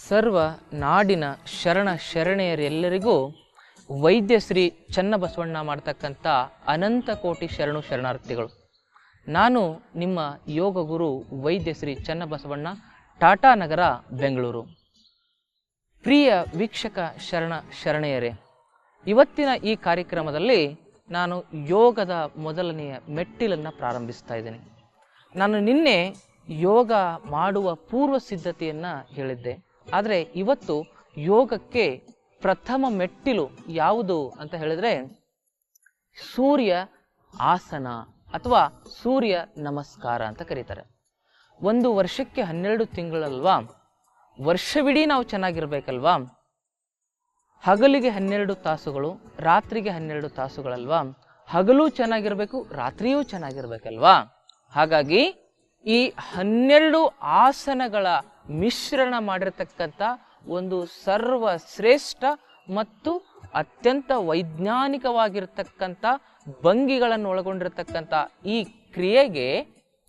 ಸರ್ವ ನಾಡಿನ ಶರಣ ಶರಣೆಯರೆಲ್ಲರಿಗೂ ವೈದ್ಯ ಶ್ರೀ ಚನ್ನಬಸವಣ್ಣ ಮಾಡ್ತಕ್ಕಂಥ ಅನಂತ ಕೋಟಿ ಶರಣು ಶರಣಾರ್ಥಿಗಳು. ನಾನು ನಿಮ್ಮ ಯೋಗ ಗುರು ವೈದ್ಯ ಶ್ರೀ ಚನ್ನಬಸವಣ್ಣ, ಟಾಟಾ ನಗರ, ಬೆಂಗಳೂರು. ಪ್ರಿಯ ವೀಕ್ಷಕ ಶರಣ ಶರಣೆಯರೇ, ಇವತ್ತಿನ ಈ ಕಾರ್ಯಕ್ರಮದಲ್ಲಿ ನಾನು ಯೋಗದ ಮೊದಲನೆಯ ಮೆಟ್ಟಿಲನ್ನು ಪ್ರಾರಂಭಿಸ್ತಾ ಇದ್ದೇನೆ. ನಾನು ನಿನ್ನೆ ಯೋಗ ಮಾಡುವ ಪೂರ್ವ ಸಿದ್ಧತೆಯನ್ನು ಹೇಳಿದ್ದೆ. ಆದರೆ ಇವತ್ತು ಯೋಗಕ್ಕೆ ಪ್ರಥಮ ಮೆಟ್ಟಿಲು ಯಾವುದು ಅಂತ ಹೇಳಿದ್ರೆ ಸೂರ್ಯ ಆಸನ ಅಥವಾ ಸೂರ್ಯ ನಮಸ್ಕಾರ ಅಂತ ಕರೀತಾರೆ. ಒಂದು ವರ್ಷಕ್ಕೆ 12 ತಿಂಗಳಲ್ವಾ, ವರ್ಷವಿಡೀ ನಾವು ಚೆನ್ನಾಗಿರ್ಬೇಕಲ್ವಾ. ಹಗಲಿಗೆ 12 ತಾಸುಗಳು, ರಾತ್ರಿಗೆ 12 ತಾಸುಗಳಲ್ವಾ. ಹಗಲು ಚೆನ್ನಾಗಿರ್ಬೇಕು, ರಾತ್ರಿಯೂ ಚೆನ್ನಾಗಿರ್ಬೇಕಲ್ವಾ. ಹಾಗಾಗಿ ಈ 12 ಆಸನಗಳ ಮಿಶ್ರಣ ಮಾಡಿರತಕ್ಕಂಥ ಒಂದು ಸರ್ವಶ್ರೇಷ್ಠ ಮತ್ತು ಅತ್ಯಂತ ವೈಜ್ಞಾನಿಕವಾಗಿರ್ತಕ್ಕಂಥ ಭಂಗಿಗಳನ್ನು ಒಳಗೊಂಡಿರತಕ್ಕಂಥ ಈ ಕ್ರಿಯೆಗೆ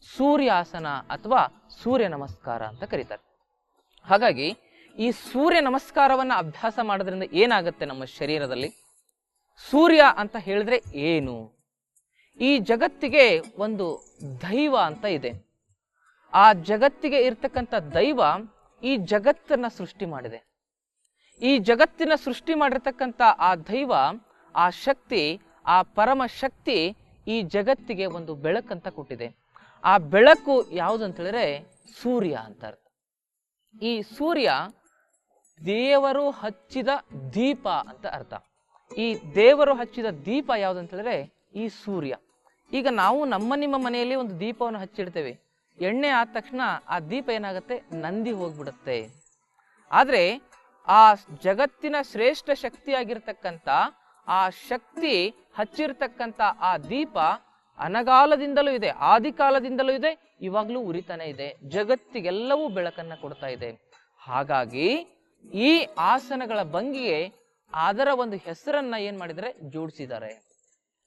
ಸೂರ್ಯಾಸನ ಅಥವಾ ಸೂರ್ಯ ನಮಸ್ಕಾರ ಅಂತ ಕರೀತಾರೆ. ಹಾಗಾಗಿ ಈ ಸೂರ್ಯ ನಮಸ್ಕಾರವನ್ನು ಅಭ್ಯಾಸ ಮಾಡೋದ್ರಿಂದ ಏನಾಗುತ್ತೆ ನಮ್ಮ ಶರೀರದಲ್ಲಿ? ಸೂರ್ಯ ಅಂತ ಹೇಳಿದ್ರೆ ಏನು? ಈ ಜಗತ್ತಿಗೆ ಒಂದು ದೈವ ಅಂತ ಇದೆ. ಆ ಜಗತ್ತಿಗೆ ಇರ್ತಕ್ಕಂಥ ದೈವ ಈ ಜಗತ್ತನ್ನ ಸೃಷ್ಟಿ ಮಾಡಿದೆ. ಈ ಜಗತ್ತಿನ ಸೃಷ್ಟಿ ಮಾಡಿರ್ತಕ್ಕಂಥ ಆ ದೈವ, ಆ ಶಕ್ತಿ, ಆ ಪರಮ ಶಕ್ತಿ ಈ ಜಗತ್ತಿಗೆ ಒಂದು ಬೆಳಕಂತ ಕೊಟ್ಟಿದೆ. ಆ ಬೆಳಕು ಯಾವುದು ಅಂತ ಹೇಳಿದ್ರೆ ಸೂರ್ಯ ಅಂತ ಅರ್ಥ. ಈ ಸೂರ್ಯ ದೇವರು ಹಚ್ಚಿದ ದೀಪ ಅಂತ ಅರ್ಥ. ಈ ದೇವರು ಹಚ್ಚಿದ ದೀಪ ಯಾವುದು ಅಂತ ಹೇಳಿದ್ರೆ ಈ ಸೂರ್ಯ. ಈಗ ನಾವು ನಿಮ್ಮ ಮನೆಯಲ್ಲಿ ಒಂದು ದೀಪವನ್ನು ಹಚ್ಚಿಡ್ತೇವೆ. ಎಣ್ಣೆ ಆದ ತಕ್ಷಣ ಆ ದೀಪ ಏನಾಗುತ್ತೆ? ನಂದಿ ಹೋಗ್ಬಿಡುತ್ತೆ. ಆದರೆ ಆ ಜಗತ್ತಿನ ಶ್ರೇಷ್ಠ ಶಕ್ತಿಯಾಗಿರ್ತಕ್ಕಂಥ ಆ ಶಕ್ತಿ ಹಚ್ಚಿರ್ತಕ್ಕಂಥ ಆ ದೀಪ ಅನಗಾಲದಿಂದಲೂ ಇದೆ, ಆದಿಕಾಲದಿಂದಲೂ ಇದೆ, ಇವಾಗಲೂ ಉರಿತಾನೆ ಇದೆ. ಜಗತ್ತಿಗೆಲ್ಲವೂ ಬೆಳಕನ್ನ ಕೊಡ್ತಾ ಇದೆ. ಹಾಗಾಗಿ ಈ ಆಸನಗಳ ಭಂಗಿಗೆ ಅದರ ಒಂದು ಹೆಸರನ್ನ ಏನ್ ಮಾಡಿದರೆ ಜೋಡಿಸಿದ್ದಾರೆ.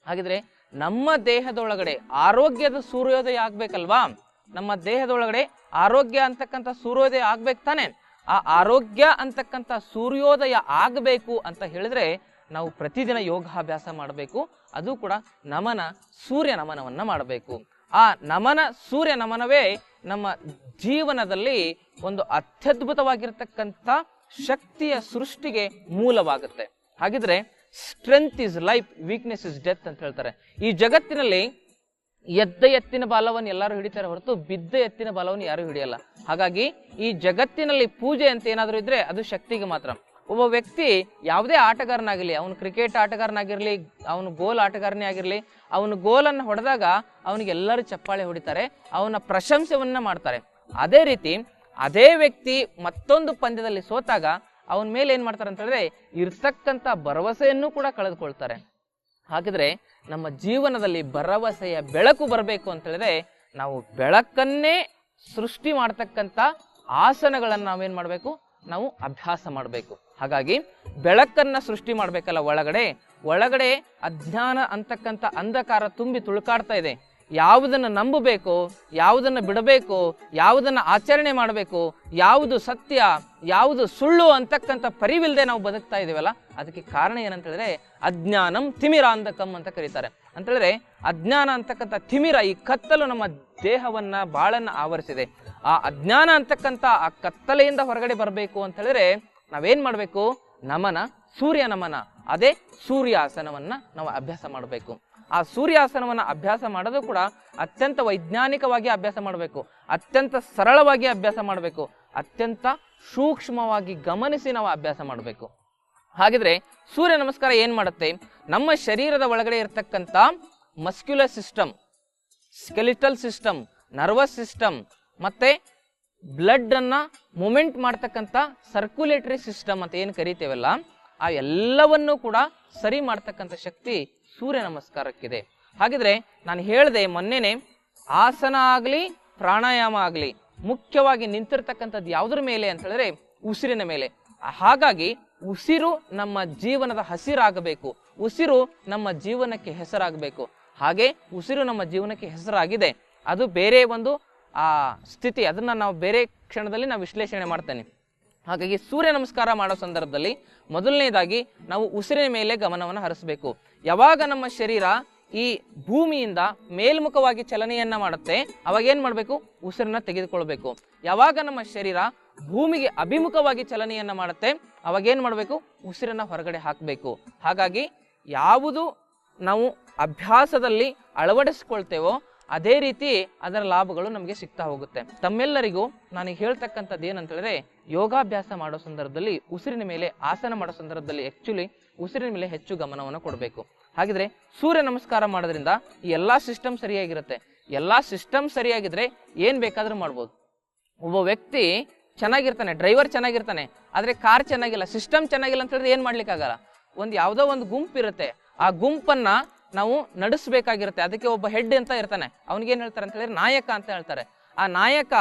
ಹಾಗಿದ್ರೆ ನಮ್ಮ ದೇಹದೊಳಗಡೆ ಆರೋಗ್ಯದ ಸೂರ್ಯೋದಯ ಆಗ್ಬೇಕಲ್ವಾ? ನಮ್ಮ ದೇಹದೊಳಗಡೆ ಆರೋಗ್ಯ ಅಂತಕ್ಕಂಥ ಸೂರ್ಯೋದಯ ಆಗ್ಬೇಕು ತಾನೆ. ಆ ಆರೋಗ್ಯ ಅಂತಕ್ಕಂಥ ಸೂರ್ಯೋದಯ ಆಗಬೇಕು ಅಂತ ಹೇಳಿದ್ರೆ ನಾವು ಪ್ರತಿದಿನ ಯೋಗಾಭ್ಯಾಸ ಮಾಡಬೇಕು. ಅದು ಕೂಡ ನಮನ, ಸೂರ್ಯ ನಮನವನ್ನ ಮಾಡಬೇಕು. ಆ ನಮನ, ಸೂರ್ಯ ನಮನವೇ ನಮ್ಮ ಜೀವನದಲ್ಲಿ ಒಂದು ಅತ್ಯದ್ಭುತವಾಗಿರ್ತಕ್ಕಂಥ ಶಕ್ತಿಯ ಸೃಷ್ಟಿಗೆ ಮೂಲವಾಗುತ್ತೆ. ಹಾಗಿದ್ರೆ strength is life, weakness is death ಅಂತ ಹೇಳ್ತಾರೆ. ಈ ಜಗತ್ತಿನಲ್ಲಿ ಎದ್ದ ಎತ್ತಿನ ಬಾಲವನ್ನು ಎಲ್ಲರೂ ಹಿಡಿತಾರೆ ಹೊರತು ಬಿದ್ದ ಎತ್ತಿನ ಬಾಲವನ್ನು ಯಾರು ಹಿಡಿಯಲ್ಲ. ಹಾಗಾಗಿ ಈ ಜಗತ್ತಿನಲ್ಲಿ ಪೂಜೆ ಅಂತ ಏನಾದರೂ ಇದ್ರೆ ಅದು ಶಕ್ತಿಗೆ ಮಾತ್ರ. ಒಬ್ಬ ವ್ಯಕ್ತಿ ಯಾವುದೇ ಆಟಗಾರನಾಗಿರ್ಲಿ, ಅವನು ಕ್ರಿಕೆಟ್ ಆಟಗಾರನಾಗಿರ್ಲಿ, ಅವನು ಗೋಲ್ ಆಟಗಾರನೇ ಆಗಿರ್ಲಿ, ಅವನು ಗೋಲನ್ನು ಹೊಡೆದಾಗ ಅವನಿಗೆ ಎಲ್ಲರೂ ಚಪ್ಪಾಳೆ ಹೊಡಿತಾರೆ, ಅವನ ಪ್ರಶಂಸೆಯನ್ನ ಮಾಡ್ತಾರೆ. ಅದೇ ರೀತಿ ಅದೇ ವ್ಯಕ್ತಿ ಮತ್ತೊಂದು ಪಂದ್ಯದಲ್ಲಿ ಸೋತಾಗ ಅವನ ಮೇಲೆ ಏನ್ ಮಾಡ್ತಾರೆ ಅಂತ ಹೇಳಿದ್ರೆ ಇರ್ತಕ್ಕಂಥ ಭರವಸೆಯನ್ನು ಕೂಡ ಕಳೆದುಕೊಳ್ತಾರೆ. ಹಾಗಿದ್ರೆ ನಮ್ಮ ಜೀವನದಲ್ಲಿ ಭರವಸೆಯ ಬೆಳಕು ಬರಬೇಕು ಅಂತ ಹೇಳಿದ್ರೆ ನಾವು ಬೆಳಕನ್ನೇ ಸೃಷ್ಟಿ ಮಾಡ್ತಕ್ಕಂಥ ಆಸನಗಳನ್ನು ನಾವೇನ್ ಮಾಡಬೇಕು? ನಾವು ಅಭ್ಯಾಸ ಮಾಡಬೇಕು. ಹಾಗಾಗಿ ಬೆಳಕನ್ನ ಸೃಷ್ಟಿ ಮಾಡ್ಬೇಕಲ್ಲ. ಒಳಗಡೆ ಅಜ್ಞಾನ ಅಂತಕ್ಕಂಥ ಅಂಧಕಾರ ತುಂಬಿ ತುಳುಕಾಡ್ತಾ ಇದೆ. ಯಾವುದನ್ನು ನಂಬಬೇಕು, ಯಾವುದನ್ನು ಬಿಡಬೇಕು, ಯಾವುದನ್ನು ಆಚರಣೆ ಮಾಡಬೇಕು, ಯಾವುದು ಸತ್ಯ, ಯಾವುದು ಸುಳ್ಳು ಅಂತಕ್ಕಂಥ ಪರಿವಿಲ್ಲದೆ ನಾವು ಬದುಕ್ತಾ ಇದೀವಲ್ಲ. ಅದಕ್ಕೆ ಕಾರಣ ಏನಂತ ಹೇಳಿದ್ರೆ ಅಜ್ಞಾನಂ ತಿಮಿರಾಂಧಕಂ ಅಂತ ಕರೀತಾರೆ. ಅಂತ ಹೇಳಿದ್ರೆ ಅಜ್ಞಾನ ಅಂತಕ್ಕಂಥ ತಿಮಿರ, ಈ ಕತ್ತಲು ನಮ್ಮ ದೇಹವನ್ನ ಬಾಳನ್ನ ಆವರಿಸಿದೆ. ಆ ಅಜ್ಞಾನ ಅಂತಕ್ಕಂಥ ಆ ಕತ್ತಲೆಯಿಂದ ಹೊರಗಡೆ ಬರಬೇಕು ಅಂತ ಹೇಳಿದ್ರೆ ನಾವೇನ್ ಮಾಡ್ಬೇಕು? ನಮನ, ಸೂರ್ಯ ನಮನ, ಅದೇ ಸೂರ್ಯಾಸನವನ್ನ ನಾವು ಅಭ್ಯಾಸ ಮಾಡಬೇಕು. ಆ ಸೂರ್ಯಾಸನವನ್ನ ಅಭ್ಯಾಸ ಮಾಡೋದು ಕೂಡ ಅತ್ಯಂತ ವೈಜ್ಞಾನಿಕವಾಗಿ ಅಭ್ಯಾಸ ಮಾಡಬೇಕು, ಅತ್ಯಂತ ಸರಳವಾಗಿ ಅಭ್ಯಾಸ ಮಾಡಬೇಕು, ಅತ್ಯಂತ ಸೂಕ್ಷ್ಮವಾಗಿ ಗಮನಿಸಿ ನಾವು ಅಭ್ಯಾಸ ಮಾಡಬೇಕು. ಹಾಗಿದ್ರೆ ಸೂರ್ಯ ನಮಸ್ಕಾರ ಏನ್ ಮಾಡುತ್ತೆ? ನಮ್ಮ ಶರೀರದ ಒಳಗಡೆ ಇರತಕ್ಕಂಥ muscular system, skeletal system, nervous system ಮತ್ತೆ ಬ್ಲಡ್ ಅನ್ನ ಮೂಮೆಂಟ್ ಮಾಡ್ತಕ್ಕಂಥ ಸರ್ಕ್ಯುಲೇಟರಿ ಸಿಸ್ಟಮ್ ಅಂತ ಏನು ಕರಿತೇವಲ್ಲ, ಆ ಎಲ್ಲವನ್ನೂ ಕೂಡ ಸರಿ ಮಾಡ್ತಕ್ಕಂಥ ಶಕ್ತಿ ಸೂರ್ಯ ನಮಸ್ಕಾರಕ್ಕಿದೆ. ಹಾಗಿದ್ರೆ ನಾನು ಹೇಳಿದೆ ಮೊನ್ನೆನೆ, ಆಸನ ಆಗಲಿ ಪ್ರಾಣಾಯಾಮ ಆಗಲಿ ಮುಖ್ಯವಾಗಿ ನಿಂತಿರ್ತಕ್ಕಂಥದ್ದು ಯಾವುದ್ರ ಮೇಲೆ ಅಂತ ಹೇಳಿದ್ರೆ ಉಸಿರಿನ ಮೇಲೆ. ಹಾಗಾಗಿ ಉಸಿರು ನಮ್ಮ ಜೀವನದ ಹಸಿರಾಗಬೇಕು, ಉಸಿರು ನಮ್ಮ ಜೀವನಕ್ಕೆ ಹೆಸರಾಗಬೇಕು. ಹಾಗೆ ಉಸಿರು ನಮ್ಮ ಜೀವನಕ್ಕೆ ಹೆಸರಾಗಿದೆ, ಅದು ಬೇರೆ ಒಂದು ಸ್ಥಿತಿ, ಅದನ್ನ ನಾವು ಬೇರೆ ಕ್ಷಣದಲ್ಲಿ ನಾವು ವಿಶ್ಲೇಷಣೆ ಮಾಡ್ತೇನೆ. ಹಾಗಾಗಿ ಸೂರ್ಯ ನಮಸ್ಕಾರ ಮಾಡೋ ಸಂದರ್ಭದಲ್ಲಿ ಮೊದಲನೇದಾಗಿ ನಾವು ಉಸಿರಿನ ಮೇಲೆ ಗಮನವನ್ನು ಹರಿಸಬೇಕು. ಯಾವಾಗ ನಮ್ಮ ಶರೀರ ಈ ಭೂಮಿಯಿಂದ ಮೇಲ್ಮುಖವಾಗಿ ಚಲನೆಯನ್ನ ಮಾಡುತ್ತೆ, ಅವಾಗ ಏನ್ ಮಾಡ್ಬೇಕು? ಉಸಿರನ್ನ ತೆಗೆದುಕೊಳ್ಬೇಕು. ಯಾವಾಗ ನಮ್ಮ ಶರೀರ ಭೂಮಿಗೆ ಅಭಿಮುಖವಾಗಿ ಚಲನೆಯನ್ನ ಮಾಡುತ್ತೆ, ಅವಾಗ ಏನ್ ಮಾಡ್ಬೇಕು? ಉಸಿರನ್ನ ಹೊರಗಡೆ ಹಾಕಬೇಕು. ಹಾಗಾಗಿ ಯಾವುದು ನಾವು ಅಭ್ಯಾಸದಲ್ಲಿ ಅಳವಡಿಸ್ಕೊಳ್ತೇವೋ ಅದೇ ರೀತಿ ಅದರ ಲಾಭಗಳು ನಮಗೆ ಸಿಗ್ತಾ ಹೋಗುತ್ತೆ. ತಮ್ಮೆಲ್ಲರಿಗೂ ನಾನು ಹೇಳ್ತಕ್ಕಂಥದ್ದು ಏನಂತ ಹೇಳಿದ್ರೆ, ಯೋಗಾಭ್ಯಾಸ ಮಾಡೋ ಸಂದರ್ಭದಲ್ಲಿ ಉಸಿರಿನ ಮೇಲೆ, ಆಸನ ಮಾಡೋ ಸಂದರ್ಭದಲ್ಲಿ ಆಕ್ಚುಲಿ ಉಸಿರಿನ ಮೇಲೆ ಹೆಚ್ಚು ಗಮನವನ್ನು ಕೊಡಬೇಕು. ಹಾಗಿದ್ರೆ ಸೂರ್ಯ ನಮಸ್ಕಾರ ಮಾಡೋದ್ರಿಂದ ಈ ಎಲ್ಲಾ ಸಿಸ್ಟಮ್ ಸರಿಯಾಗಿರುತ್ತೆ. ಎಲ್ಲಾ ಸಿಸ್ಟಮ್ ಸರಿಯಾಗಿದ್ರೆ ಏನ್ ಬೇಕಾದ್ರೂ ಮಾಡ್ಬೋದು. ಒಬ್ಬ ವ್ಯಕ್ತಿ ಚೆನ್ನಾಗಿರ್ತಾನೆ, ಡ್ರೈವರ್ ಚೆನ್ನಾಗಿರ್ತಾನೆ, ಆದ್ರೆ ಕಾರ್ ಚೆನ್ನಾಗಿಲ್ಲ, ಸಿಸ್ಟಮ್ ಚೆನ್ನಾಗಿಲ್ಲ ಅಂತ ಹೇಳಿದ್ರೆ ಏನ್ ಮಾಡ್ಲಿಕ್ಕೆ ಆಗಲ್ಲ. ಯಾವುದೋ ಒಂದು ಗುಂಪು ಇರುತ್ತೆ, ಆ ಗುಂಪನ್ನ ನಾವು ನಡೆಸಬೇಕಾಗಿರುತ್ತೆ. ಅದಕ್ಕೆ ಒಬ್ಬ ಹೆಡ್ ಅಂತ ಇರ್ತಾನೆ, ಅವನಿಗೇನ್ ಹೇಳ್ತಾರೆ ಅಂತ ಹೇಳಿದ್ರೆ ನಾಯಕ ಅಂತ ಹೇಳ್ತಾರೆ. ಆ ನಾಯಕ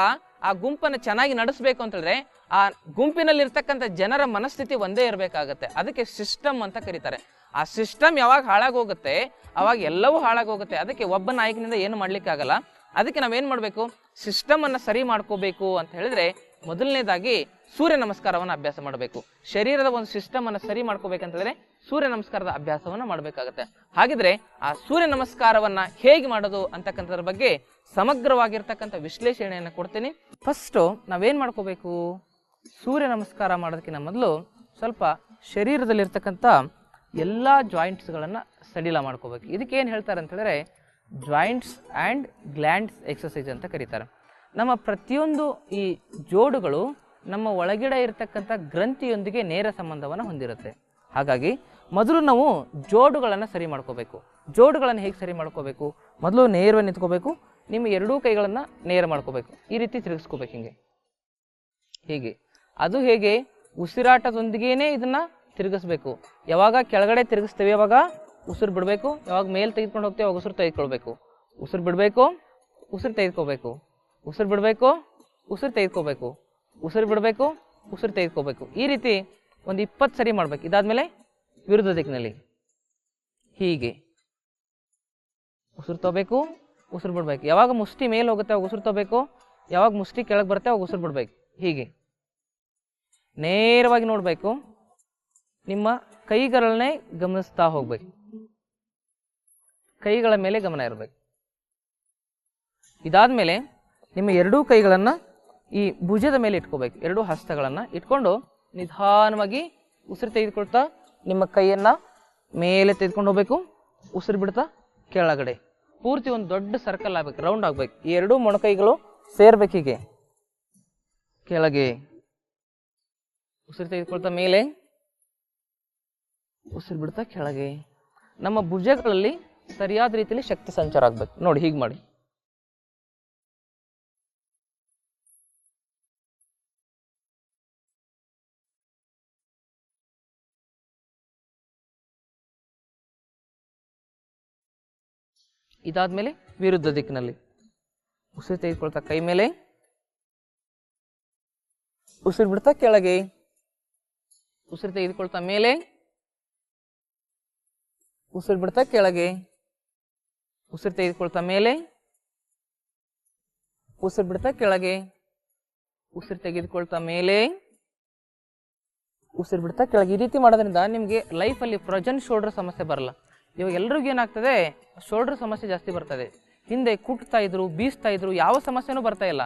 ಆ ಗುಂಪನ್ನು ಚೆನ್ನಾಗಿ ನಡೆಸಬೇಕು ಅಂತ ಹೇಳಿದ್ರೆ ಆ ಗುಂಪಿನಲ್ಲಿ ಇರ್ತಕ್ಕಂಥ ಜನರ ಮನಸ್ಥಿತಿ ಒಂದೇ ಇರಬೇಕಾಗತ್ತೆ. ಅದಕ್ಕೆ ಸಿಸ್ಟಮ್ ಅಂತ ಕರೀತಾರೆ. ಆ ಸಿಸ್ಟಮ್ ಯಾವಾಗ ಹಾಳಾಗೋಗುತ್ತೆ ಅವಾಗ ಎಲ್ಲವೂ ಹಾಳಾಗೋಗುತ್ತೆ. ಅದಕ್ಕೆ ಒಬ್ಬ ನಾಯಕನಿಂದ ಏನು ಮಾಡ್ಲಿಕ್ಕೆ ಆಗಲ್ಲ. ಅದಕ್ಕೆ ನಾವೇನ್ ಮಾಡ್ಬೇಕು? ಸಿಸ್ಟಮ್ ಅನ್ನ ಸರಿ ಮಾಡ್ಕೋಬೇಕು ಅಂತ ಹೇಳಿದ್ರೆ ಮೊದಲನೇದಾಗಿ ಸೂರ್ಯ ನಮಸ್ಕಾರವನ್ನು ಅಭ್ಯಾಸ ಮಾಡಬೇಕು. ಶರೀರದ ಒಂದು ಸಿಸ್ಟಮ್ ಅನ್ನ ಸರಿ ಮಾಡ್ಕೋಬೇಕಂತ ಹೇಳಿದ್ರೆ ಸೂರ್ಯ ನಮಸ್ಕಾರದ ಅಭ್ಯಾಸವನ್ನ ಮಾಡಬೇಕಾಗತ್ತೆ. ಹಾಗಿದ್ರೆ ಆ ಸೂರ್ಯ ನಮಸ್ಕಾರವನ್ನ ಹೇಗೆ ಮಾಡೋದು ಅಂತಕ್ಕಂಥದ್ರ ಬಗ್ಗೆ ಸಮಗ್ರವಾಗಿರ್ತಕ್ಕಂಥ ವಿಶ್ಲೇಷಣೆಯನ್ನು ಕೊಡ್ತೀನಿ. ಫಸ್ಟ್ ನಾವೇನ್ ಮಾಡ್ಕೋಬೇಕು? ಸೂರ್ಯ ನಮಸ್ಕಾರ ಮಾಡೋದಕ್ಕಿಂತ ಮೊದಲು ಸ್ವಲ್ಪ ಶರೀರದಲ್ಲಿರ್ತಕ್ಕಂಥ ಎಲ್ಲ ಜಾಯಿಂಟ್ಸ್ಗಳನ್ನ ಸಡಿಲ ಮಾಡ್ಕೋಬೇಕು. ಇದಕ್ಕೆ ಏನು ಹೇಳ್ತಾರೆ ಅಂತ ಹೇಳಿದ್ರೆ ಜಾಯಿಂಟ್ಸ್ ಆ್ಯಂಡ್ ಗ್ಲ್ಯಾಂಡ್ಸ್ ಎಕ್ಸಸೈಸ್ ಅಂತ ಕರೀತಾರೆ. ನಮ್ಮ ಪ್ರತಿಯೊಂದು ಈ ಜೋಡುಗಳು ನಮ್ಮ ಒಳಗಡೆ ಇರತಕ್ಕಂಥ ಗ್ರಂಥಿಯೊಂದಿಗೆ ನೇರ ಸಂಬಂಧವನ್ನು ಹೊಂದಿರುತ್ತೆ. ಹಾಗಾಗಿ ಮೊದಲು ನಾವು ಜೋಡುಗಳನ್ನು ಸರಿ ಮಾಡ್ಕೋಬೇಕು. ಜೋಡುಗಳನ್ನು ಹೇಗೆ ಸರಿ ಮಾಡ್ಕೋಬೇಕು? ಮೊದಲು ನೇರವಾಗಿ ನಿಂತ್ಕೋಬೇಕು. ನಿಮ್ಮ ಎರಡೂ ಕೈಗಳನ್ನು ನೇರ ಮಾಡ್ಕೋಬೇಕು. ಈ ರೀತಿ ತಿರುಗಿಸ್ಕೋಬೇಕು. ಹೀಗೆ ಅದು ಹೇಗೆ? ಉಸಿರಾಟದೊಂದಿಗೇನೆ ಇದನ್ನ ತಿರುಗಿಸ್ಬೇಕು. ಯಾವಾಗ ಕೆಳಗಡೆ ತಿರುಗಿಸ್ತೇವೆ ಅವಾಗ ಉಸಿರು ಬಿಡಬೇಕು, ಯಾವಾಗ ಮೇಲೆ ತೆಗೆದುಕೊಂಡು ಹೋಗ್ತೇವೆ ಅವಾಗ ಉಸಿರು ತೆಗೆದುಕೊಳ್ಬೇಕು. ಉಸಿರು ಬಿಡಬೇಕು, ಉಸಿರು ತೆಗೆದುಕೋಬೇಕು, ಉಸಿರು ಬಿಡಬೇಕು, ಉಸಿರು ತೆಗೆದುಕೋಬೇಕು, ಉಸಿರು ಬಿಡಬೇಕು, ಉಸಿರು ತೆಗೆದುಕೋಬೇಕು. ಈ ರೀತಿ ಒಂದು 20 ಸರಿ ಮಾಡ್ಬೇಕು. ಇದಾದ್ಮೇಲೆ ವಿರುದ್ಧ ದಿಕ್ಕಿನಲ್ಲಿ ಹೀಗೆ ಉಸಿರು ತಗೋಬೇಕು, ಉಸಿರು ಬಿಡ್ಬೇಕು. ಯಾವಾಗ ಮುಷ್ಟಿ ಮೇಲೆ ಹೋಗುತ್ತೆ ಅವಾಗ ಉಸಿರು ತಗೋಬೇಕು, ಯಾವಾಗ ಮುಷ್ಟಿ ಕೆಳಗೆ ಬರುತ್ತೆ ಅವಾಗ ಉಸಿರು ಬಿಡ್ಬೇಕು. ಹೀಗೆ ನೇರವಾಗಿ ನೋಡ್ಬೇಕು. ನಿಮ್ಮ ಕೈಗಳನ್ನೇ ಗಮನಿಸ್ತಾ ಹೋಗ್ಬೇಕು. ಕೈಗಳ ಮೇಲೆ ಗಮನ ಇರಬೇಕು. ಇದಾದ್ಮೇಲೆ ನಿಮ್ಮ ಎರಡೂ ಕೈಗಳನ್ನ ಈ ಭುಜದ ಮೇಲೆ ಇಟ್ಕೋಬೇಕು. ಎರಡೂ ಹಸ್ತಗಳನ್ನ ಇಟ್ಕೊಂಡು ನಿಧಾನವಾಗಿ ಉಸಿರು ತೆಗೆದುಕೊಳ್ತಾ ನಿಮ್ಮ ಕೈಯನ್ನ ಮೇಲೆ ತೆಗೆದುಕೊಂಡು ಹೋಗ್ಬೇಕು. ಉಸಿರು ಬಿಡ್ತಾ ಕೆಳಗಡೆ ಪೂರ್ತಿ ಒಂದು ದೊಡ್ಡ ಸರ್ಕಲ್ ಆಗ್ಬೇಕು, ರೌಂಡ್ ಆಗ್ಬೇಕು. ಈ ಎರಡೂ ಮೊಣಕೈಗಳು ಸೇರ್ಬೇಕು. ಹೀಗೆ ಕೆಳಗೆ ಉಸಿರು ತೆಗೆದುಕೊಳ್ತಾ ಮೇಲೆ, ಉಸಿರು ಬಿಡ್ತಾ ಕೆಳಗೆ. ನಮ್ಮ ಭುಜಗಳಲ್ಲಿ ಸರಿಯಾದ ರೀತಿಯಲ್ಲಿ ಶಕ್ತಿ ಸಂಚಾರ ಆಗ್ಬೇಕು. ನೋಡಿ ಹೀಗೆ ಮಾಡಿ. ಇದಾದ್ಮೇಲೆ ವಿರುದ್ಧ ದಿಕ್ಕಿನಲ್ಲಿ ಉಸಿರು ತೆಗೆದುಕೊಳ್ತಾ ಕೈ ಮೇಲೆ, ಉಸಿರು ಬಿಡ್ತಾ ಕೆಳಗೆ, ಉಸಿರು ತೆಗೆದುಕೊಳ್ತಾ ಮೇಲೆ, ಉಸಿರು ಬಿಡ್ತಾ ಕೆಳಗೆ, ಉಸಿರು ತೆಗೆದುಕೊಳ್ತಾ ಮೇಲೆ, ಉಸಿರು ಬಿಡ್ತಾ ಕೆಳಗೆ, ಉಸಿರು ತೆಗೆದುಕೊಳ್ತಾ ಮೇಲೆ, ಉಸಿರು ಬಿಡ್ತಾ ಕೆಳಗೆ. ಈ ರೀತಿ ಮಾಡೋದ್ರಿಂದ ನಿಮಗೆ ಲೈಫಲ್ಲಿ ಫ್ರೋಜನ್ ಶೋಲ್ಡರ್ ಸಮಸ್ಯೆ ಬರಲ್ಲ. ಇವಾಗ ಎಲ್ರಿಗೂ ಏನಾಗ್ತದೆ, ಶೋಲ್ಡರ್ ಸಮಸ್ಯೆ ಜಾಸ್ತಿ ಬರ್ತದೆ. ಹಿಂದೆ ಕುಟ್ತಾ ಇದ್ರು, ಬೀಸ್ತಾ ಇದ್ರು, ಯಾವ ಸಮಸ್ಯೆನೂ ಬರ್ತಾ ಇಲ್ಲ.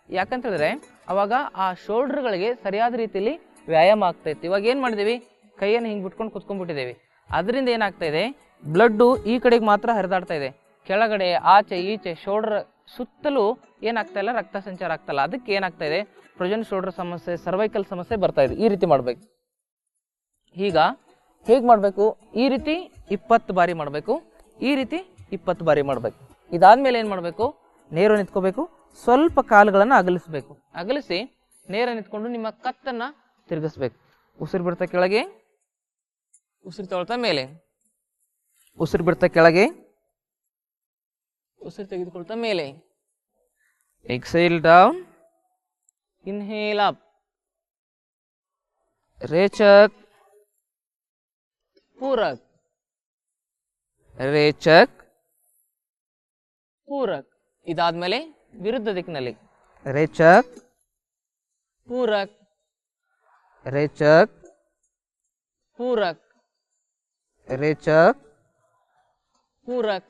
ಯಾಕಂತ ಹೇಳಿದ್ರೆ ಅವಾಗ ಆ ಶೋಲ್ಡರ್ಗಳಿಗೆ ಸರಿಯಾದ ರೀತಿಯಲ್ಲಿ ವ್ಯಾಯಾಮ ಆಗ್ತಾ ಇತ್ತು. ಇವಾಗ ಏನು ಮಾಡಿದೀವಿ? ಕೈಯನ್ನು ಹಿಂಗೆ ಬಿಟ್ಕೊಂಡು ಕುತ್ಕೊಂಡ್ಬಿಟ್ಟಿದ್ದೇವೆ. ಅದರಿಂದ ಏನಾಗ್ತಾ ಇದೆ? ಬ್ಲಡ್ಡು ಈ ಕಡೆಗೆ ಮಾತ್ರ ಹರಿದಾಡ್ತಾ ಇದೆ. ಕೆಳಗಡೆ ಆಚೆ ಈಚೆ ಶೋಲ್ಡರ್ ಸುತ್ತಲೂ ಏನಾಗ್ತಾ ಇಲ್ಲ, ರಕ್ತ ಸಂಚಾರ ಆಗ್ತಲ್ಲ. ಅದಕ್ಕೆ ಏನಾಗ್ತಾ ಇದೆ? ಫ್ರೋಜನ್ ಶೋಲ್ಡರ್ ಸಮಸ್ಯೆ, ಸರ್ವೈಕಲ್ ಸಮಸ್ಯೆ ಬರ್ತಾ ಇದೆ. ಈ ರೀತಿ ಮಾಡ್ಬೇಕು. ಈಗ ಹೇಗೆ ಮಾಡಬೇಕು? ಈ ರೀತಿ 20 ಬಾರಿ ಮಾಡಬೇಕು, ಈ ರೀತಿ 20 ಬಾರಿ ಮಾಡಬೇಕು. ಇದಾದ್ಮೇಲೆ ಏನು ಮಾಡಬೇಕು? ನೇರ ನಿಂತ್ಕೋಬೇಕು. ಸ್ವಲ್ಪ ಕಾಲುಗಳನ್ನು ಅಗಲಿಸ್ಬೇಕು. ಅಗಲಿಸಿ ನೇರ ನಿಂತ್ಕೊಂಡು ನಿಮ್ಮ ಕತ್ತನ್ನ ತಿರುಗಿಸ್ಬೇಕು. ಉಸಿರು ಬಿಡ್ತಾ ಕೆಳಗೆ, ಉಸಿರು ತಗೊಳ್ತಾ ಮೇಲೆ, ಉಸಿರು ಬಿಡ್ತಾ ಕೆಳಗೆ, ಉಸಿರು ತೆಗೆದುಕೊಳ್ತಾ ಮೇಲೆ. ಎಕ್ಸೇಲ್ ಡೌನ್, ಇನ್ಹೇಲ್ ಅಪ್, ರೇಚಕ್, ಪೂರಕ್, ರೇಚಕ್, ಪೂರಕ್. ಇದಾದ್ಮೇಲೆ ವಿರುದ್ಧ ದಿಕ್ಕಿನಲ್ಲಿ ರೇಚಕ್, ಪೂರಕ್, रेचक पूरक रेचक पूरक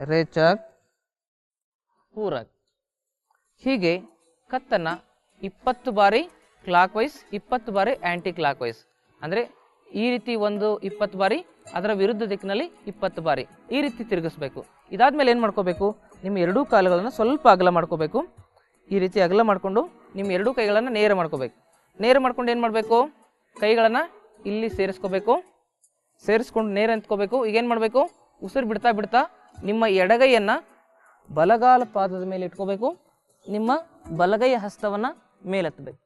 ರೇಚಕ್ ಪೂರಕ್. ಹೀಗೆ ಕತ್ತನ್ನು 20 ಬಾರಿ ಕ್ಲಾಕ್ ವೈಸ್ 20 ಬಾರಿ ಆ್ಯಂಟಿ ಕ್ಲಾಕ್ ವೈಸ್, ಅಂದರೆ ಈ ರೀತಿ ಒಂದು 20 ಬಾರಿ, ಅದರ ವಿರುದ್ಧ ದಿಕ್ಕಿನಲ್ಲಿ 20 ಬಾರಿ ಈ ರೀತಿ ತಿರುಗಿಸ್ಬೇಕು. ಇದಾದ್ಮೇಲೆ ಏನು ಮಾಡ್ಕೋಬೇಕು, ನಿಮ್ಮ ಎರಡೂ ಕಾಲುಗಳನ್ನು ಸ್ವಲ್ಪ ಅಗಲ ಮಾಡ್ಕೋಬೇಕು. ಈ ರೀತಿ ಅಗಲ ಮಾಡಿಕೊಂಡು ನಿಮ್ಮ ಎರಡೂ ಕೈಗಳನ್ನು ನೇರ ಮಾಡ್ಕೋಬೇಕು. ನೇರ ಮಾಡ್ಕೊಂಡು ಏನು ಮಾಡಬೇಕು, ಕೈಗಳನ್ನು ಇಲ್ಲಿ ಸೇರಿಸ್ಕೋಬೇಕು. ಸೇರಿಸ್ಕೊಂಡು ನೇರ ನಿಂತ್ಕೋಬೇಕು. ಈಗೇನು ಮಾಡಬೇಕು, ಉಸಿರು ಬಿಡ್ತಾ ಬಿಡ್ತಾ ನಿಮ್ಮ ಎಡಗೈಯನ್ನು ಬಲಗಾಲ ಪಾದದ ಮೇಲೆ ಇಟ್ಕೋಬೇಕು. ನಿಮ್ಮ ಬಲಗೈಯ ಹಸ್ತವನ್ನು ಮೇಲೆತ್ತಬೇಕು.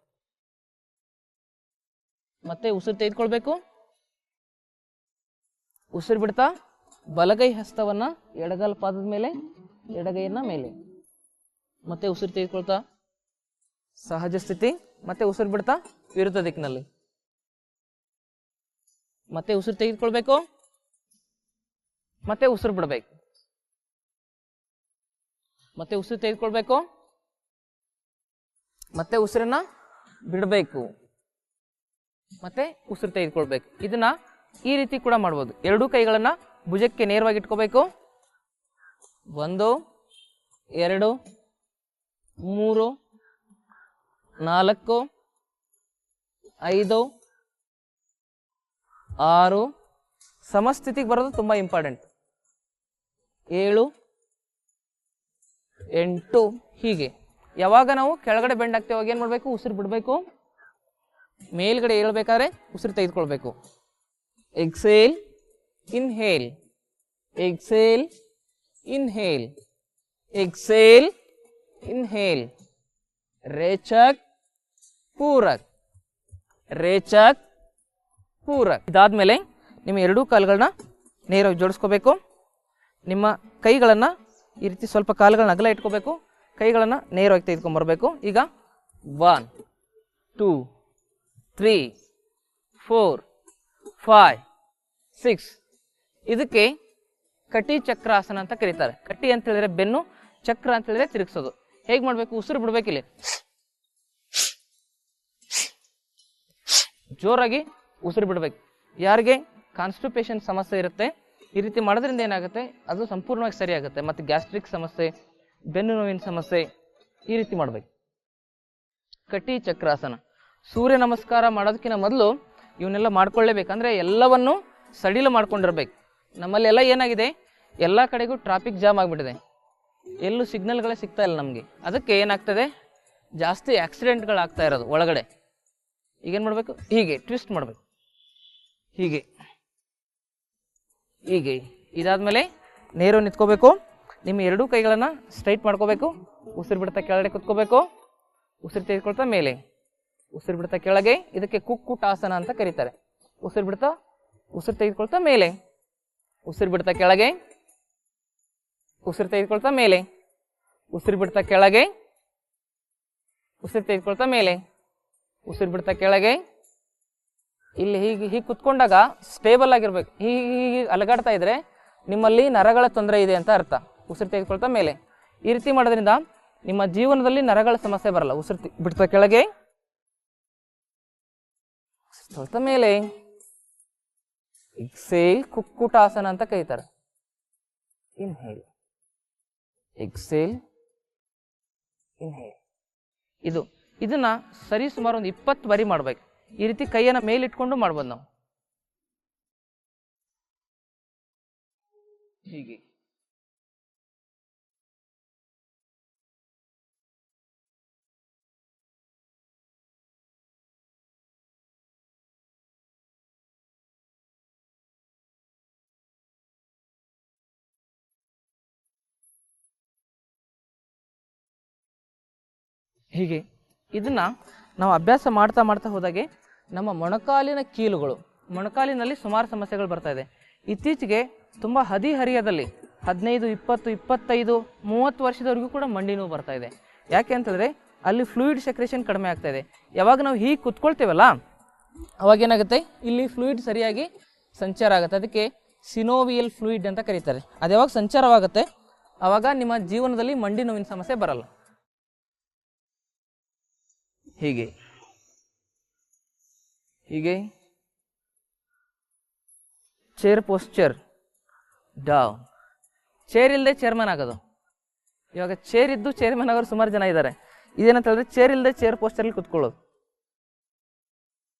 ಮತ್ತೆ ಉಸಿರು ತೆಗೆದುಕೊಳ್ಬೇಕು. ಉಸಿರು ಬಿಡ್ತಾ ಬಲಗೈ ಹಸ್ತವನ್ನು ಎಡಗಾಲ ಪಾದದ ಮೇಲೆ, ಎಡಗೈಯನ್ನ ಮೇಲೆ. ಮತ್ತೆ ಉಸಿರು ತೆಗೆದುಕೊಳ್ತಾ ಸಹಜ ಸ್ಥಿತಿ. ಮತ್ತೆ ಉಸಿರು ಬಿಡ್ತಾ ವಿರುದ್ಧ ದಿಕ್ಕಿನಲ್ಲಿ. ಮತ್ತೆ ಉಸಿರು ತೆಗೆದುಕೊಳ್ಬೇಕು. ಮತ್ತೆ ಉಸಿರು ಬಿಡಬೇಕು. ಮತ್ತೆ ಉಸಿರು ತೆಗೆದುಕೊಳ್ಬೇಕು. ಮತ್ತೆ ಉಸಿರನ್ನ ಬಿಡಬೇಕು. ಮತ್ತೆ ಉಸಿರು ತೆಗೆದುಕೊಳ್ಬೇಕು. ಇದನ್ನ ಈ ರೀತಿ ಕೂಡ ಮಾಡ್ಬೋದು. ಎರಡೂ ಕೈಗಳನ್ನ ಭುಜಕ್ಕೆ ನೇರವಾಗಿ ಇಟ್ಕೋಬೇಕು. 1 2 3 4 5 6 ಸಮಸ್ಥಿತಿಗೆ ಬರೋದು ತುಂಬಾ ಇಂಪಾರ್ಟೆಂಟ್. 7 8 ಹೀಗೆ. ಯಾವಾಗ ನಾವು ಕೆಳಗಡೆ ಬೆಂಡ್ ಆಗ್ತೇವೆ ಅವಾಗ ಏನು ಮಾಡಬೇಕು, ಉಸಿರು ಬಿಡಬೇಕು. ಮೇಲ್ಗಡೆ ಏಳಬೇಕಾದ್ರೆ ಉಸಿರು ತೆಗೆದುಕೊಳ್ಬೇಕು. Exhale inhale, exhale inhale, exhale inhale. ರೇಚಕ್ ಪೂರಕ್, ರೇಚಕ್ ಪೂರಕ್. ಇದಾದ್ಮೇಲೆ ನಿಮ್ಮ ಎರಡೂ ಕಾಲುಗಳನ್ನ ನೇರವಾಗಿ ಜೋಡಿಸ್ಕೋಬೇಕು. ನಿಮ್ಮ ಕೈಗಳನ್ನು ಈ ರೀತಿ ಸ್ವಲ್ಪ ಕಾಲುಗಳನ್ನ ಅಗಲ ಇಟ್ಕೋಬೇಕು. ಕೈಗಳನ್ನು ನೇರವಾಗಿ ತೆಗೆದುಕೊಂಡ್ಬರ್ಬೇಕು. ಈಗ 1 2 3 4 5 6. ಇದಕ್ಕೆ ಕಟಿ ಚಕ್ರಾಸನ ಅಂತ ಕರೀತಾರೆ. ಕಟಿ ಅಂತ ಹೇಳಿದ್ರೆ ಬೆನ್ನು, ಚಕ್ರ ಅಂತ ಹೇಳಿದ್ರೆ ತಿರುಗಿಸೋದು. ಹೇಗೆ ಮಾಡಬೇಕು, ಉಸಿರು ಬಿಡ್ಬೇಕಿಲ್ಲ, ಜೋರಾಗಿ ಉಸಿರು ಬಿಡಬೇಕು. ಯಾರಿಗೆ ಕಾನ್ಸ್ಟಿಪೇಷನ್ ಸಮಸ್ಯೆ ಇರುತ್ತೆ, ಈ ರೀತಿ ಮಾಡೋದ್ರಿಂದ ಏನಾಗುತ್ತೆ, ಅದು ಸಂಪೂರ್ಣವಾಗಿ ಸರಿಯಾಗುತ್ತೆ. ಮತ್ತು ಗ್ಯಾಸ್ಟ್ರಿಕ್ ಸಮಸ್ಯೆ, ಬೆನ್ನು ನೋವಿನ ಸಮಸ್ಯೆ, ಈ ರೀತಿ ಮಾಡಬೇಕು. ಕಟಿ ಚಕ್ರಾಸನ. ಸೂರ್ಯ ನಮಸ್ಕಾರ ಮಾಡೋದಕ್ಕಿಂತ ಮೊದಲು ಇವನ್ನೆಲ್ಲ ಮಾಡ್ಕೊಳ್ಳೇಬೇಕಂದ್ರೆ ಎಲ್ಲವನ್ನು ಸಡಿಲ ಮಾಡ್ಕೊಂಡಿರ್ಬೇಕು. ನಮ್ಮಲ್ಲಿ ಎಲ್ಲ ಏನಾಗಿದೆ, ಎಲ್ಲ ಕಡೆಗೂ ಟ್ರಾಫಿಕ್ ಜಾಮ್ ಆಗಿಬಿಟ್ಟಿದೆ, ಎಲ್ಲೂ ಸಿಗ್ನಲ್ಗಳೇ ಸಿಗ್ತಾ ಇಲ್ಲ ನಮಗೆ. ಅದಕ್ಕೆ ಏನಾಗ್ತದೆ, ಜಾಸ್ತಿ ಆಕ್ಸಿಡೆಂಟ್ಗಳಾಗ್ತಾ ಇರೋದು ಒಳಗಡೆ. ಈಗೇನು ಮಾಡಬೇಕು, ಹೀಗೆ ಟ್ವಿಸ್ಟ್ ಮಾಡಬೇಕು, ಹೀಗೆ ಹೀಗೆ. ಇದಾದ್ಮೇಲೆ ನೇರ ನಿಂತ್ಕೋಬೇಕು. ನಿಮ್ಮ ಎರಡೂ ಕೈಗಳನ್ನು ಸ್ಟ್ರೈಟ್ ಮಾಡ್ಕೋಬೇಕು. ಉಸಿರು ಬಿಡ್ತಾ ಕೆಳಗಡೆ ಕುತ್ಕೋಬೇಕು. ಉಸಿರು ತೆಗೆದುಕೊಳ್ತಾ ಮೇಲೆ, ಉಸಿರು ಬಿಡ್ತಾ ಕೆಳಗೆ. ಇದಕ್ಕೆ ಕುಕ್ಕುಟಾಸನ ಅಂತ ಕರೀತಾರೆ. ಉಸಿರು ಬಿಡ್ತಾ, ಉಸಿರು ತೆಗೆದುಕೊಳ್ತಾ ಮೇಲೆ, ಉಸಿರು ಬಿಡ್ತಾ ಕೆಳಗೆ, ಉಸಿರು ತೆಗೆದುಕೊಳ್ತಾ ಮೇಲೆ, ಉಸಿರು ಬಿಡ್ತಾ ಕೆಳಗೆ, ಉಸಿರು ತೆಗೆದುಕೊಳ್ತಾ ಮೇಲೆ, ಉಸಿರು ಬಿಡ್ತಾ ಕೆಳಗೆ. ಇಲ್ಲಿ ಹೀಗೆ ಕುತ್ಕೊಂಡಾಗ ಸ್ಟೇಬಲ್ ಆಗಿರ್ಬೇಕು. ಹೀಗೆ ಅಲಗಾಡ್ತಾ ಇದ್ರೆ ನಿಮ್ಮಲ್ಲಿ ನರಗಳ ತೊಂದರೆ ಇದೆ ಅಂತ ಅರ್ಥ. ಉಸಿರು ತೆಗೆದುಕೊಳ್ತಾ ಮೇಲೆ. ಈ ರೀತಿ ಮಾಡೋದ್ರಿಂದ ನಿಮ್ಮ ಜೀವನದಲ್ಲಿ ನರಗಳ ಸಮಸ್ಯೆ ಬರಲ್ಲ. ಉಸಿರು ಬಿಡ್ತಾ ಕೆಳಗೆ, ತೊಳ್ತಾ ಮೇಲೆ. ಎಕ್ಸೇಲ್ ಕುಕ್ಕುಟಾಸನ ಅಂತ ಕರೀತಾರೆ. Inhale, exhale, inhale. ಇದನ್ನ ಸರಿ ಸುಮಾರು ಒಂದು 20 ಬಾರಿ ಮಾಡ್ಬೇಕು. ಈ ರೀತಿ ಕೈಯನ್ನು ಮೇಲಿಟ್ಕೊಂಡು ಮಾಡ್ಬೋದು ನಾವು. ಹೀಗೆ ಹೀಗೆ ಇದನ್ನ ನಾವು ಅಭ್ಯಾಸ ಮಾಡ್ತಾ ಮಾಡ್ತಾ ಹೋದಾಗೆ ನಮ್ಮ ಮೊಣಕಾಲಿನ ಕೀಲುಗಳು, ಮೊಣಕಾಲಿನಲ್ಲಿ ಸುಮಾರು ಸಮಸ್ಯೆಗಳು ಬರ್ತಾ ಇದೆ. ಇತ್ತೀಚೆಗೆ ತುಂಬ ಹದಿಹರಿಯದಲ್ಲಿ 15 20 25 30 ವರ್ಷದವರೆಗೂ ಕೂಡ ಮಂಡಿ ನೋವು ಬರ್ತಾ ಇದೆ. ಯಾಕೆ ಅಂತಂದರೆ ಅಲ್ಲಿ ಫ್ಲೂಯಿಡ್ ಸೆಕ್ರೇಷನ್ ಕಡಿಮೆ ಆಗ್ತಾ ಇದೆ. ಯಾವಾಗ ನಾವು ಹೀಗೆ ಕುತ್ಕೊಳ್ತೇವಲ್ಲ ಅವಾಗೇನಾಗುತ್ತೆ, ಇಲ್ಲಿ ಫ್ಲೂಯಿಡ್ ಸರಿಯಾಗಿ ಸಂಚಾರ ಆಗುತ್ತೆ. ಅದಕ್ಕೆ ಸಿನೋವಿಯಲ್ ಫ್ಲೂಯಿಡ್ ಅಂತ ಕರೀತಾರೆ. ಅದು ಯಾವಾಗ ಸಂಚಾರವಾಗುತ್ತೆ ಆವಾಗ ನಿಮ್ಮ ಜೀವನದಲ್ಲಿ ಮಂಡಿ ನೋವಿನ ಸಮಸ್ಯೆ ಬರಲ್ಲ. ಹೀಗೆ ಹೀಗೆ ಚೇರ್ ಪೋಸ್ಚರ್ ಡೌನ್. ಚೇರ್ ಇಲ್ಲದೆ ಚೇರ್ಮನ್ ಆಗೋದು. ಇವಾಗ ಚೇರ್ ಇದ್ದು ಚೇರ್ಮನ್ ಆಗೋರು ಸುಮಾರು ಜನ ಇದ್ದಾರೆ. ಇದೇನಂತ ಹೇಳಿದ್ರೆ ಚೇರ್ ಇಲ್ಲದೆ ಚೇರ್ ಪೋಸ್ಚರಲ್ಲಿ ಕುತ್ಕೊಳ್ಳೋದು.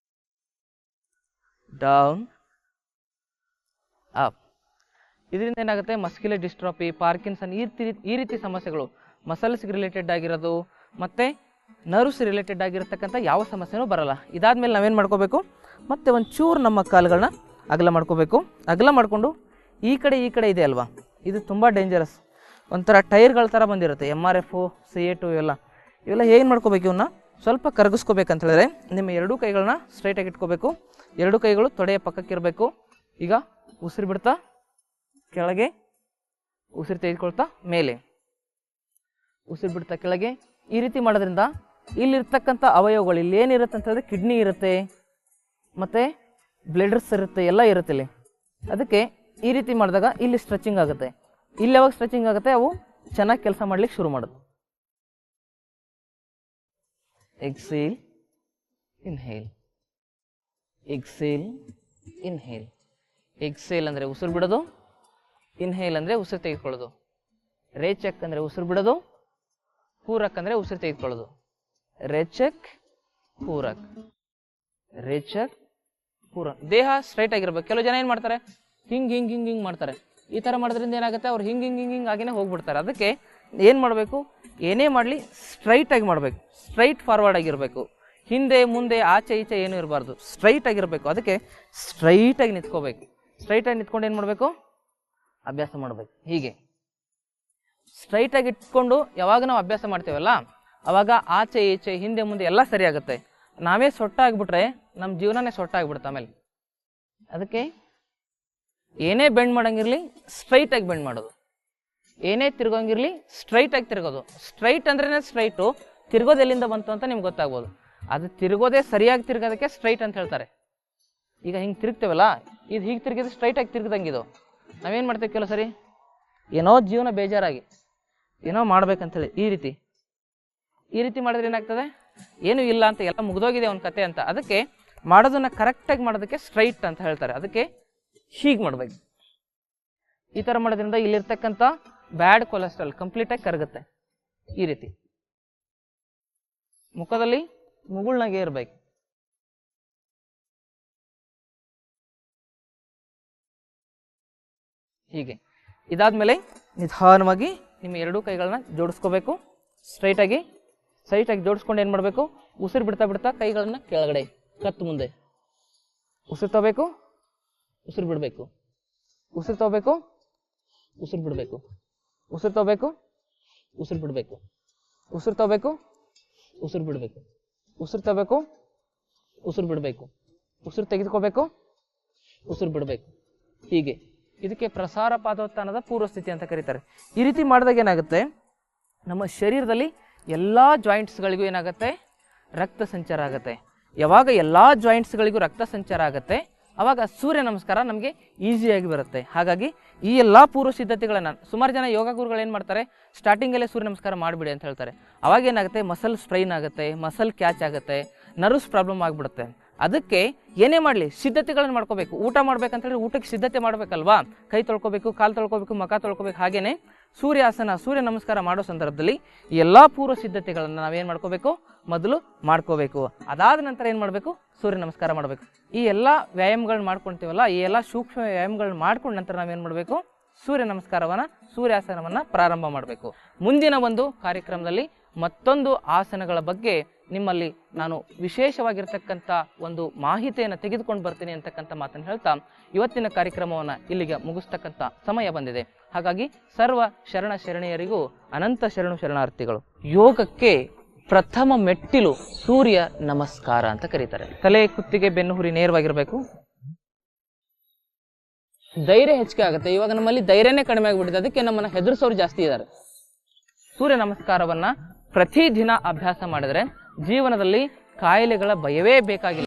Down up. ಇದರಿಂದ ಏನಾಗುತ್ತೆ, ಮಸ್ಕ್ಯುಲರ್ ಡಿಸ್ಟ್ರೋಫಿ, ಪಾರ್ಕಿನ್ಸನ್ ಈ ರೀತಿ ಸಮಸ್ಯೆಗಳು, ಮಸಲ್ಸ್ ರಿಲೇಟೆಡ್ ಆಗಿರೋದು ಮತ್ತು ನರ್ವ್ಸ್ ರಿಲೇಟೆಡ್ ಆಗಿರತಕ್ಕಂಥ ಯಾವ ಸಮಸ್ಯೆನೂ ಬರಲ್ಲ. ಇದಾದ್ಮೇಲೆ ನಾವೇನು ಮಾಡ್ಕೋಬೇಕು, ಮತ್ತೆ ಒಂಚೂರು ನಮ್ಮ ಕಾಲುಗಳನ್ನ ಅಗಲ ಮಾಡ್ಕೋಬೇಕು. ಅಗಲ ಮಾಡಿಕೊಂಡು ಈ ಕಡೆ ಇದೆ ಅಲ್ವಾ, ಇದು ತುಂಬ ಡೇಂಜರಸ್. ಒಂಥರ ಟೈರ್ಗಳ ಥರ ಬಂದಿರುತ್ತೆ, MRF, CA2 ಇವೆಲ್ಲ ಏನು ಮಾಡ್ಕೋಬೇಕು, ಇವನ್ನ ಸ್ವಲ್ಪ ಕರಗಿಸ್ಕೋಬೇಕಂತ ಹೇಳಿದ್ರೆ ನಿಮ್ಮ ಎರಡೂ ಕೈಗಳನ್ನ ಸ್ಟ್ರೈಟಾಗಿ ಇಟ್ಕೋಬೇಕು. ಎರಡೂ ಕೈಗಳು ತೊಡೆಯ ಪಕ್ಕಕ್ಕಿರಬೇಕು. ಈಗ ಉಸಿರು ಬಿಡ್ತಾ ಕೆಳಗೆ, ಉಸಿರು ತೆಗೆದುಕೊಳ್ತಾ ಮೇಲೆ, ಉಸಿರು ಬಿಡ್ತಾ ಕೆಳಗೆ. ಈ ರೀತಿ ಮಾಡೋದ್ರಿಂದ ಇಲ್ಲಿರ್ತಕ್ಕಂಥ ಅವಯವಗಳು, ಇಲ್ಲಿ ಏನಿರುತ್ತೆ ಅಂತ ಹೇಳಿದ್ರೆ ಕಿಡ್ನಿ ಇರುತ್ತೆ ಮತ್ತು ಬ್ಲಡರ್ಸ್ ಇರುತ್ತೆ, ಎಲ್ಲ ಇರುತ್ತೆ ಇಲ್ಲಿ. ಅದಕ್ಕೆ ಈ ರೀತಿ ಮಾಡಿದಾಗ ಇಲ್ಲಿ ಸ್ಟ್ರೆಚಿಂಗ್ ಆಗುತ್ತೆ. ಇಲ್ಲಿ ಯಾವಾಗ ಸ್ಟ್ರೆಚಿಂಗ್ ಆಗುತ್ತೆ ಅವು ಚೆನ್ನಾಗಿ ಕೆಲಸ ಮಾಡ್ಲಿಕ್ಕೆ ಶುರು ಮಾಡೋದು. Exhale, inhale, exhale, inhale. Exhale ಅಂದರೆ ಉಸಿರು ಬಿಡೋದು, ಇನ್ಹೇಲ್ ಅಂದರೆ ಉಸಿರು ತೆಗೆದುಕೊಳ್ಳೋದು. ರೇಚಕ್ ಅಂದರೆ ಉಸಿರು ಬಿಡೋದು, ಪೂರಕ್ ಅಂದರೆ ಉಸಿರು ತೆಗೆದುಕೊಳ್ಳೋದು. ರೇಚಕ್, ಪೂರಕ್, ರೇಚಕ್, ಪೂರಕ್. ದೇಹ ಸ್ಟ್ರೈಟ್ ಆಗಿರ್ಬೇಕು. ಕೆಲವು ಜನ ಏನು ಮಾಡ್ತಾರೆ, ಹಿಂಗೆ ಮಾಡ್ತಾರೆ. ಈ ಥರ ಮಾಡೋದ್ರಿಂದ ಏನಾಗುತ್ತೆ, ಅವ್ರು ಹಿಂಗೆ ಆಗಿನೇ ಹೋಗ್ಬಿಡ್ತಾರೆ. ಅದಕ್ಕೆ ಏನು ಮಾಡಬೇಕು, ಏನೇ ಮಾಡಲಿ ಸ್ಟ್ರೈಟಾಗಿ ಮಾಡಬೇಕು, ಸ್ಟ್ರೈಟ್ ಫಾರ್ವರ್ಡ್ ಆಗಿರಬೇಕು. ಹಿಂದೆ ಮುಂದೆ ಆಚೆ ಈಚೆ ಏನೂ ಇರಬಾರ್ದು, ಸ್ಟ್ರೈಟ್ ಆಗಿರಬೇಕು. ಅದಕ್ಕೆ ಸ್ಟ್ರೈಟಾಗಿ ನಿಂತ್ಕೋಬೇಕು. ಸ್ಟ್ರೈಟಾಗಿ ನಿಂತ್ಕೊಂಡು ಏನು ಮಾಡಬೇಕು, ಅಭ್ಯಾಸ ಮಾಡಬೇಕು. ಹೀಗೆ ಸ್ಟ್ರೈಟಾಗಿ ಇಟ್ಕೊಂಡು ಯಾವಾಗ ನಾವು ಅಭ್ಯಾಸ ಮಾಡ್ತೇವಲ್ಲ, ಅವಾಗ ಆಚೆ ಈಚೆ ಹಿಂದೆ ಮುಂದೆ ಎಲ್ಲ ಸರಿಯಾಗುತ್ತೆ. ನಾವೇ ಸೊಟ್ಟಾಗ್ಬಿಟ್ರೆ ನಮ್ಮ ಜೀವನನೇ ಸೊಟ್ಟಾಗ್ಬಿಡುತ್ತೆ ಆಮೇಲೆ. ಅದಕ್ಕೆ ಏನೇ ಬೆಂಡ್ ಮಾಡೋಂಗಿರಲಿ ಸ್ಟ್ರೈಟಾಗಿ ಬೆಂಡ್ ಮಾಡೋದು, ಏನೇ ತಿರ್ಗೋಂಗಿರಲಿ ಸ್ಟ್ರೈಟಾಗಿ ತಿರ್ಗೋದು. ಸ್ಟ್ರೈಟ್ ಅಂದ್ರೇ ಸ್ಟ್ರೈಟು, ತಿರ್ಗೋದು ಎಲ್ಲಿಂದ ಬಂತು ಅಂತ ನಿಮ್ಗೆ ಗೊತ್ತಾಗ್ಬೋದು. ಅದು ತಿರ್ಗೋದೇ ಸರಿಯಾಗಿ ತಿರ್ಗೋದಕ್ಕೆ ಸ್ಟ್ರೈಟ್ ಅಂತ ಹೇಳ್ತಾರೆ. ಈಗ ಹಿಂಗೆ ತಿರುಗ್ತೇವಲ್ಲ, ಇದು ಹೀಗೆ ತಿರುಗಿದ್ರೆ ಸ್ಟ್ರೈಟಾಗಿ ತಿರುಗ್ದಂಗಿದು. ನಾವೇನು ಮಾಡ್ತೇವೆ ಕೆಲವು ಸರಿ, ಏನೋ ಜೀವನ ಬೇಜಾರಾಗಿ ಏನೋ ಮಾಡ್ಬೇಕಂತೇಳಿ ಈ ರೀತಿ ಮಾಡಿದ್ರೆ ಏನಾಗ್ತದೆ, ಏನೂ ಇಲ್ಲ ಅಂತ, ಎಲ್ಲ ಮುಗಿದೋಗಿದೆ ಒಂದು ಕತೆ ಅಂತ. ಅದಕ್ಕೆ ಮಾಡೋದನ್ನ ಕರೆಕ್ಟಾಗಿ ಮಾಡೋದಕ್ಕೆ ಸ್ಟ್ರೈಟ್ ಅಂತ ಹೇಳ್ತಾರೆ. ಅದಕ್ಕೆ ಹೀಗೆ ಮಾಡಬೇಕು. ಈ ಥರ ಮಾಡೋದ್ರಿಂದ ಇಲ್ಲಿರ್ತಕ್ಕಂಥ ಬ್ಯಾಡ್ ಕೊಲೆಸ್ಟ್ರಾಲ್ ಕಂಪ್ಲೀಟಾಗಿ ಕರಗುತ್ತೆ. ಈ ರೀತಿ ಮುಖದಲ್ಲಿ ಮುಗುಳ್ನಾಗೆ ಇರಬೇಕು. ಹೀಗೆ ಇದಾದ್ಮೇಲೆ ನಿಧಾನವಾಗಿ ನಿಮ್ಮ ಎರಡೂ ಕೈಗಳನ್ನ ಜೋಡಿಸ್ಕೋಬೇಕು. ಸ್ಟ್ರೈಟಾಗಿ ಜೋಡಿಸ್ಕೊಂಡು ಏನು ಮಾಡಬೇಕು, ಉಸಿರು ಬಿಡ್ತಾ ಕೈಗಳನ್ನ ಕೆಳಗಡೆ, ಕತ್ತು ಮುಂದೆ. ಉಸಿರು ತಗೋಬೇಕು, ಉಸಿರು ಬಿಡಬೇಕು, ಉಸಿರು ತಗೋಬೇಕು, ಉಸಿರು ಬಿಡಬೇಕು, ಉಸಿರು ತಗೋಬೇಕು, ಉಸಿರು ಬಿಡಬೇಕು, ಉಸಿರು ತಗೋಬೇಕು, ಉಸಿರು ಬಿಡಬೇಕು, ಉಸಿರು ತಗೋಬೇಕು, ಉಸಿರು ಬಿಡಬೇಕು, ಉಸಿರು ತೆಗೆದುಕೋಬೇಕು, ಉಸಿರು ಬಿಡಬೇಕು. ಹೀಗೆ ಇದಕ್ಕೆ ಪ್ರಸಾರ ಪಾದೋತ್ಥಾನದ ಪೂರ್ವಸ್ಥಿತಿ ಅಂತ ಕರೀತಾರೆ. ಈ ರೀತಿ ಮಾಡಿದಾಗ ಏನಾಗುತ್ತೆ, ನಮ್ಮ ಶರೀರದಲ್ಲಿ ಎಲ್ಲ ಜಾಯಿಂಟ್ಸ್ಗಳಿಗೂ ಏನಾಗುತ್ತೆ, ರಕ್ತ ಸಂಚಾರ ಆಗುತ್ತೆ. ಯಾವಾಗ ಎಲ್ಲ ಜಾಯಿಂಟ್ಸ್ಗಳಿಗೂ ರಕ್ತ ಸಂಚಾರ ಆಗುತ್ತೆ, ಆವಾಗ ಸೂರ್ಯ ನಮಸ್ಕಾರ ನಮಗೆ ಈಸಿಯಾಗಿ ಬರುತ್ತೆ. ಹಾಗಾಗಿ ಈ ಎಲ್ಲ ಪೂರ್ವ ಸಿದ್ಧತೆಗಳನ್ನು ಸುಮಾರು ಜನ ಯೋಗ ಗುರುಗಳು ಏನು ಮಾಡ್ತಾರೆ, ಸ್ಟಾರ್ಟಿಂಗಲ್ಲೇ ಸೂರ್ಯ ನಮಸ್ಕಾರ ಮಾಡಿಬಿಡಿ ಅಂತ ಹೇಳ್ತಾರೆ. ಅವಾಗ ಏನಾಗುತ್ತೆ, ಮಸಲ್ ಸ್ಟ್ರೈನ್ ಆಗುತ್ತೆ, ಮಸಲ್ ಕ್ಯಾಚ್ ಆಗುತ್ತೆ, ನರ್ವ್ಸ್ ಪ್ರಾಬ್ಲಮ್ ಆಗಿಬಿಡುತ್ತೆ. ಅದಕ್ಕೆ ಏನೇ ಮಾಡಲಿ ಸಿದ್ಧತೆಗಳನ್ನು ಮಾಡ್ಕೋಬೇಕು. ಊಟ ಮಾಡ್ಬೇಕಂತೇಳಿ ಊಟಕ್ಕೆ ಸಿದ್ಧತೆ ಮಾಡಬೇಕಲ್ವಾ, ಕೈ ತೊಳ್ಕೊಬೇಕು, ಕಾಲು ತೊಳ್ಕೊಬೇಕು, ಮುಖ ತೊಳ್ಕೊಬೇಕು. ಹಾಗೇನೆ ಸೂರ್ಯಾಸನ, ಸೂರ್ಯ ನಮಸ್ಕಾರ ಮಾಡೋ ಸಂದರ್ಭದಲ್ಲಿ ಈ ಎಲ್ಲ ಪೂರ್ವ ಸಿದ್ಧತೆಗಳನ್ನು ನಾವೇನು ಮಾಡ್ಕೋಬೇಕು, ಮೊದಲು ಮಾಡ್ಕೋಬೇಕು. ಅದಾದ ನಂತರ ಏನು ಮಾಡಬೇಕು, ಸೂರ್ಯ ನಮಸ್ಕಾರ ಮಾಡಬೇಕು. ಈ ಎಲ್ಲ ವ್ಯಾಯಾಮಗಳನ್ನ ಮಾಡ್ಕೊಳ್ತೀವಲ್ಲ, ಈ ಎಲ್ಲ ಸೂಕ್ಷ್ಮ ವ್ಯಾಯಾಮಗಳನ್ನ ಮಾಡ್ಕೊಂಡ ನಂತರ ನಾವೇನು ಮಾಡಬೇಕು, ಸೂರ್ಯ ನಮಸ್ಕಾರವನ್ನು, ಸೂರ್ಯಾಸನವನ್ನು ಪ್ರಾರಂಭ ಮಾಡಬೇಕು. ಮುಂದಿನ ಒಂದು ಕಾರ್ಯಕ್ರಮದಲ್ಲಿ ಮತ್ತೊಂದು ಆಸನಗಳ ಬಗ್ಗೆ ನಿಮ್ಮಲ್ಲಿ ನಾನು ವಿಶೇಷವಾಗಿರ್ತಕ್ಕಂಥ ಒಂದು ಮಾಹಿತಿಯನ್ನು ತೆಗೆದುಕೊಂಡು ಬರ್ತೀನಿ ಅಂತಕ್ಕಂಥ ಮಾತನ್ನು ಹೇಳ್ತಾ ಇವತ್ತಿನ ಕಾರ್ಯಕ್ರಮವನ್ನು ಇಲ್ಲಿಗೆ ಮುಗಿಸ್ತಕ್ಕಂಥ ಸಮಯ ಬಂದಿದೆ. ಹಾಗಾಗಿ ಸರ್ವ ಶರಣ ಶರಣೆಯರಿಗೂ ಅನಂತ ಶರಣು ಶರಣಾರ್ಥಿಗಳು. ಯೋಗಕ್ಕೆ ಪ್ರಥಮ ಮೆಟ್ಟಿಲು ಸೂರ್ಯ ನಮಸ್ಕಾರ ಅಂತ ಕರೀತಾರೆ. ತಲೆ, ಕುತ್ತಿಗೆ, ಬೆನ್ನು ಹುರಿ ನೇರವಾಗಿರಬೇಕು. ಧೈರ್ಯ ಹೆಚ್ಚಿಗೆ ಆಗುತ್ತೆ. ಇವಾಗ ನಮ್ಮಲ್ಲಿ ಧೈರ್ಯನೇ ಕಡಿಮೆ ಆಗಿಬಿಟ್ಟಿದೆ, ಅದಕ್ಕೆ ನಮ್ಮನ್ನು ಹೆದರ್ಸೋರು ಜಾಸ್ತಿ ಇದ್ದಾರೆ. ಸೂರ್ಯ ನಮಸ್ಕಾರವನ್ನ ಪ್ರತಿದಿನ ಅಭ್ಯಾಸ ಮಾಡಿದ್ರೆ ಜೀವನದಲ್ಲಿ ಕಾಯಿಲೆಗಳ ಭಯವೇ ಬೇಕಾಗಿಲ್ಲ.